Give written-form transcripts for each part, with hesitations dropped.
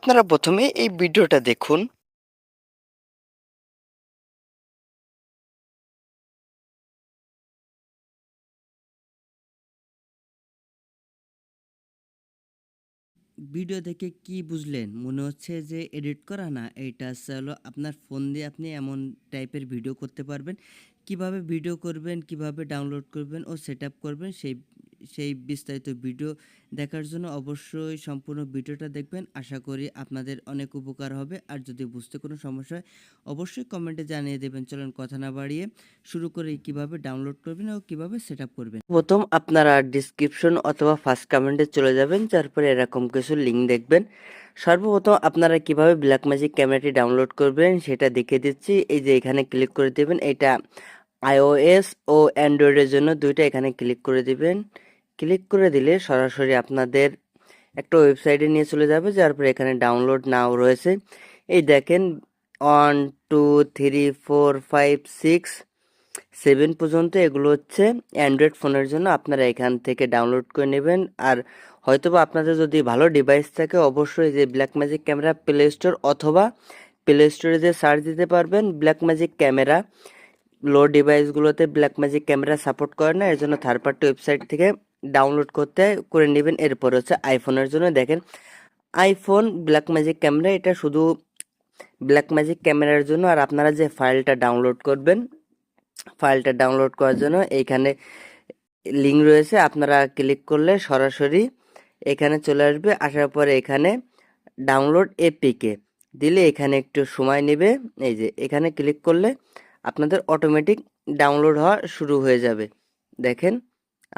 আপনারা প্রথমে এই ভিডিওটা দেখুন। ভিডিও দেখে কি বুঝলেন? মনে হচ্ছে যে এডিট করা? না, এইটা হলো আপনার ফোন দিয়ে আপনি এমন টাইপের ভিডিও করতে পারবেন। কিভাবে ভিডিও করবেন, কিভাবে ডাউনলোড করবেন ও সেটআপ করবেন সেই বিস্তারিত ভিডিও দেখার জন্য অবশ্যই সম্পূর্ণ ভিডিওটা দেখবেন। আশা করি আপনাদের অনেক উপকার হবে। আর যদি বুঝতে কোনো সমস্যা হয় অবশ্যই কমেন্টে জানিয়ে দেবেন। চলুন কথা না বাড়িয়ে শুরু করি কিভাবে ডাউনলোড করবেন ও কিভাবে সেটআপ করবেন। প্রথম আপনারা ডিসক্রিপশন অথবা ফার্স্ট কমেন্টে চলে যাবেন, তারপরে এরকম কিছু লিঙ্ক দেখবেন। সর্বপ্রথম আপনারা কিভাবে ব্ল্যাকম্যাজিক ক্যামেরাটি ডাউনলোড করবেন সেটা দেখিয়ে দিচ্ছি। এই যে এখানে ক্লিক করে দেবেন, এটা iOS ও অ্যান্ড্রয়েডের জন্য দুইটা। এখানে ক্লিক করে দিবেন। ক্লিক করে দিলে সরাসরি আপনাদের একটা ওয়েবসাইটে নিয়ে চলে যাবে, যার পরে এখানে ডাউনলোড নাও রয়েছে। এই দেখেন 1 2 3 4 5 6 7 পর্যন্ত এগুলো হচ্ছে অ্যান্ড্রয়েড ফোনের জন্য। আপনারা এখান থেকে ডাউনলোড করে নেবেন। আর হয়তোবা আপনাদের যদি ভালো ডিভাইস থাকে অবশ্যই যে ব্ল্যাকম্যাজিক ক্যামেরা প্লে স্টোর অথবা প্লে স্টোরে যে সার্চ দিতে পারবেন ব্ল্যাকম্যাজিক ক্যামেরা। লো ডিভাইসগুলোতে ব্ল্যাকম্যাজিক ক্যামেরা সাপোর্ট করে না, এর জন্য থার্ড পার্টি ওয়েবসাইট থেকে ডাউনলোড করে নেবেন। এরপর হচ্ছে আইফোনের জন্য দেখেন আইফোন ব্ল্যাকম্যাজিক ক্যামেরা, এটা শুধু ব্ল্যাকম্যাজিক ক্যামেরার জন্য। আর আপনারা যে ফাইলটা ডাউনলোড করবেন, ফাইলটা ডাউনলোড করার জন্য এইখানে লিঙ্ক রয়েছে, আপনারা ক্লিক করলে সরাসরি এখানে চলে আসবে। আসার পরে এখানে ডাউনলোড এপিকে দিলে এখানে একটু সময় নেবে। এই যে এখানে ক্লিক করলে আপনাদের অটোমেটিক ডাউনলোড হওয়া শুরু হয়ে যাবে। দেখেন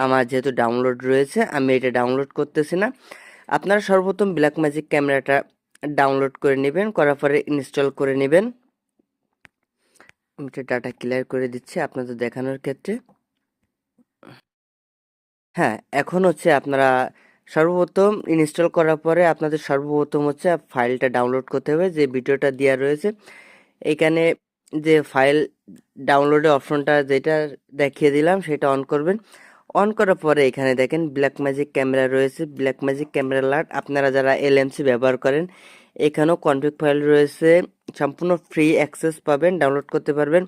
আমার যেহেতু ডাউনলোড রয়েছে আমি এটা ডাউনলোড করতেছি না। আপনারা সর্বপ্রথম ব্ল্যাকম্যাজিক ক্যামেরাটা ডাউনলোড করে নেবেন, করার পরে ইনস্টল করে নেবেন। আমি ডাটা ক্লিয়ার করে দিচ্ছি আপনাদের দেখানোর ক্ষেত্রে। হ্যাঁ, এখন হচ্ছে আপনারা সর্বপ্রথম ইনস্টল করার পরে আপনাদের সর্বপ্রথম হচ্ছে ফাইলটা ডাউনলোড করতে হবে, যে ভিডিওটা দেওয়া রয়েছে এখানে। যে ফাইল ডাউনলোডের অপশনটা যেটা দেখিয়ে দিলাম সেটা অন করবেন। অন করার পরে এখানে দেখেন ব্ল্যাকম্যাজিক ক্যামেরা রয়েছে, ব্ল্যাকম্যাজিক ক্যামেরা লাট। আপনারা যারা এলএমসি ব্যবহার করেন এখানেও কনফিগ ফাইল রয়েছে, সম্পূর্ণ ফ্রি অ্যাক্সেস পাবেন, ডাউনলোড করতে পারবেন।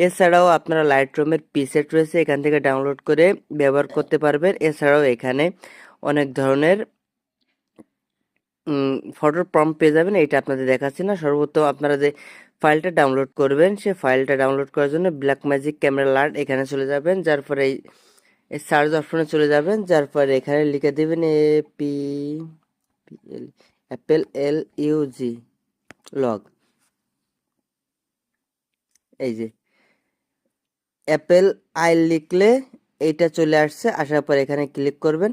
এছাড়াও আপনারা লাইটরুমের প্রিসেট রয়েছে, এখান থেকে ডাউনলোড করে ব্যবহার করতে পারবেন। এছাড়াও এখানে অনেক ধরনের ফটোর প্রম্পট পেয়ে যাবেন, এটা আপনাদের দেখাচ্ছি না। সর্বপ্রথম আপনারা যে ফাইলটা ডাউনলোড করবেন সে ফাইলটা ডাউনলোড করার জন্য ব্ল্যাকম্যাজিক ক্যামেরা লার্ট এখানে চলে যাবেন, যার পরে এই সার্চ অপশনে চলে যাবেন, যার পরে এখানে লিখে দেবেন অ্যাপেল LUG লগ। এই যে অ্যাপেল আই লিখলে এইটা চলে আসছে। আসার পর এখানে ক্লিক করবেন,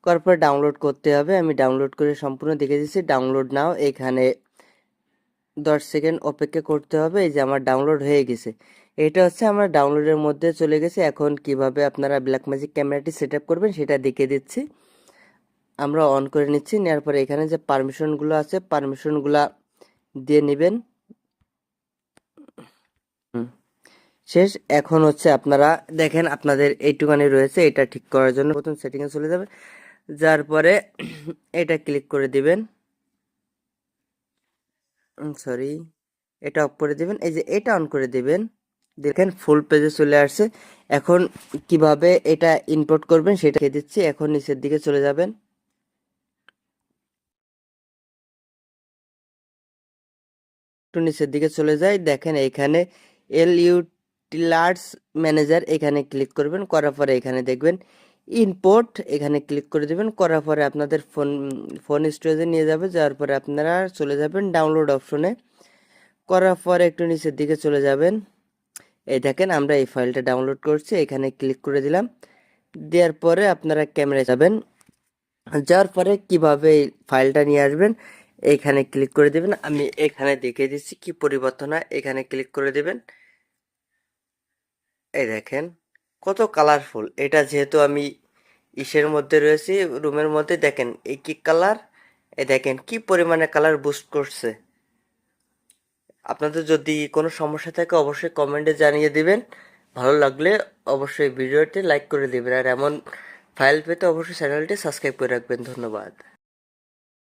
করার পর ডাউনলোড করতে হবে। আমি ডাউনলোড করে সম্পূর্ণ দেখে দিচ্ছি। ডাউনলোড নাও, এখানে 10 সেকেন্ড অপেক্ষা করতে হবে। এই যে আমার ডাউনলোড হয়ে গেছে, এটা হচ্ছে আমার ডাউনলোডের মধ্যে চলে গেছে। এখন কিভাবে আপনারা ব্ল্যাকম্যাজিক ক্যামেরাটি সেট আপ করবেন সেটা দেখিয়ে দিচ্ছি। আমরা অন করে নিচ্ছি, নেওয়ার পরে এখানে যে পারমিশনগুলো আছে পারমিশনগুলা দিয়ে নেবেন। শেষ। এখন হচ্ছে আপনারা দেখেন আপনাদের এইটুকানি রয়েছে, এটা ঠিক করার জন্য প্রথম সেটিংয়ে চলে যাবে, যার পরে এটা ক্লিক করে দিবেন। সরি, এটা অফ করে দিবেন। এই যে এটা অন করে দিবেন, দেখেন ফুল পেজে চলে আসছে। এখন কিভাবে এটা ইম্পোর্ট করবেন সেটা দেখিয়ে দিচ্ছি। এখন নিচের দিকে চলে যাবেন, একটু নিচের দিকে চলে যায়, দেখেন এখানে LUTILARS ম্যানেজার, এখানে ক্লিক করবেন। করার পরে এখানে দেখবেন ইম্পোর্ট, এখানে ক্লিক করে দেবেন। করার পরে আপনাদের ফোন স্টোরেজে নিয়ে যাবে, যাওয়ার পরে আপনারা চলে যাবেন ডাউনলোড অপশনে। করার পরে একটু নিচের দিকে চলে যাবেন, এই দেখেন আমরা এই ফাইলটা ডাউনলোড করছি, এখানে ক্লিক করে দিলাম। দেওয়ার পরে আপনারা ক্যামেরায় যাবেন, যাওয়ার পরে কিভাবে এই ফাইলটা নিয়ে আসবেন এখানে ক্লিক করে দেবেন। আমি এখানে দেখিয়ে দিচ্ছি কি পরিবর্তন হয়, এখানে ক্লিক করে দেবেন। এই দেখেন কত কালারফুল, এটা যেহেতু আমি ইসের মধ্যে রয়েছি রুমের মধ্যে, দেখেন এই কি কালার, এই দেখেন কি পরিমাণে কালার বুস্ট করছে। আপনাদের যদি কোনো সমস্যা থাকে অবশ্যই কমেন্টে জানিয়ে দিবেন। ভালো লাগলে অবশ্যই ভিডিওটি লাইক করে দিবেন। আর এমন ফাইল পেতে অবশ্যই চ্যানেলটি সাবস্ক্রাইব করে রাখবেন। ধন্যবাদ।